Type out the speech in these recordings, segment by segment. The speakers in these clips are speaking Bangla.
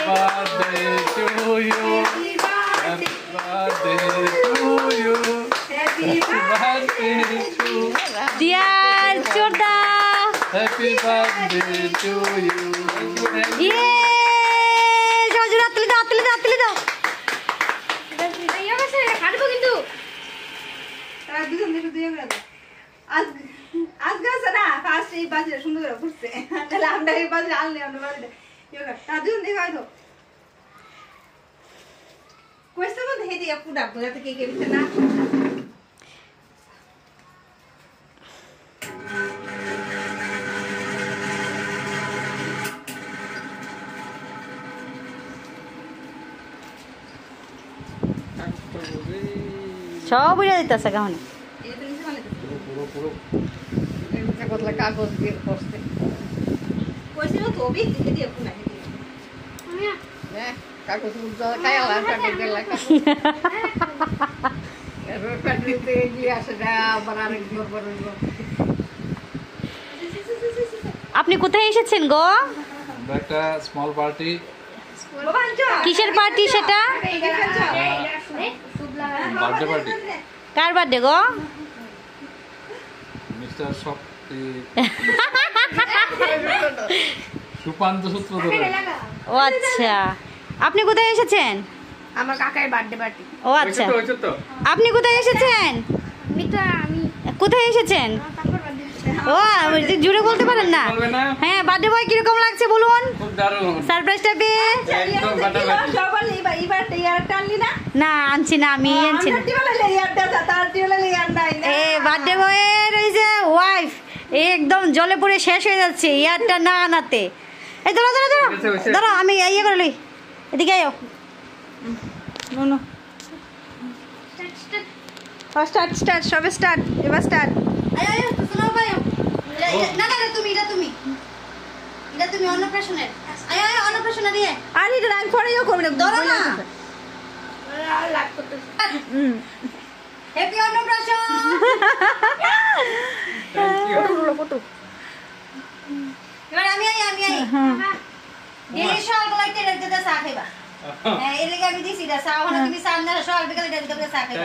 birthday to you. Happy birthday to you. Happy birthday to you. Dear Chorda. Happy birthday to you. Yay! Jojo atli daw. খাটবো কিন্তু তারা দুজন দেখে দুই করে দাও আজ গাছ না ফার্স্ট এই বাজে সুন্দর করে ঘুরছে তাহলে আমরা এই বাজে আনলে আমরা বাজে তারা দুজন দেখে হয়তো কইছে মধ্যে হেদি পুরা বুঝাতে কে কে দিতে না সব উড়ে দিতেছে কাহনি পুরো কতলা কাগজ দিয়ে বসতে কইছে তো ওবি দেখে দিয়ে পুরা হেদি হ্যাঁ কাগজ উড়া কায়লা কাগজ দিলা এর কাটতে গিয়ে আসে যা বড় জোর বড় আপনি কোথায় এসেছেন গো? একটা স্মল পার্টি। কিসের পার্টি সেটা? Birthday party. কার বার্থডে গো? মিস্টার শক্তি সুপান্ত সূত্রধর। ও আচ্ছা, আপনি কোথায় এসেছেন? আমার কাকার বার্থডে পার্টি। ও আচ্ছা, আপনি কোথায় এসেছেন? আমি কোথায় এসেছেন? ও জুড়ে বলতে পারেন না? হ্যাঁ, বার্থডে বয় কিরকম লাগছে বলুন? খুব দারুণ। সারপ্রাইজটা পেয়ে একদম ফাটাফাটি। সবাই এবার ইয়ারটা আনলি না? না আনছি না, আমি আনছি না। এ বার্থডে বয়ের ওই যে ওয়াইফ একদম জলে পড়ে শেষ হয়ে যাচ্ছে ইয়ারটা না আনাতে। এই ধরো ধরো আমি ইয়ে করে লই, এদিকে আয়ো। নো স্টার্ট সবে স্টার্ট এবার স্টার্ট আয়ো শোনো ভাই। না তুমি অন্নপ্রাশনের আয়ো অন্নপ্রাশন দিয়ে। আর এটা রাং পরে করবে না ধরো না। হ্যাপি অন্নপ্রাশন। এবার আমি আই দিলে সকাল লাইতে রেখে চা খাইবা। হ্যাঁ এর লাগি আমি দিছি দা চা ওখানে তুমি চা না সকাল বিকালে রেখে চা খাইবা।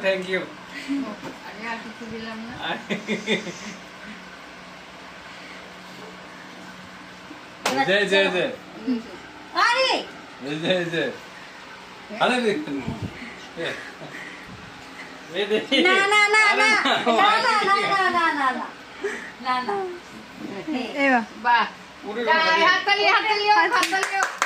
থ্যাংক ইউ আমি আর কিছু দিলাম না জয় আরে জয় আরে দেখুন না এবার বাহ হাততালি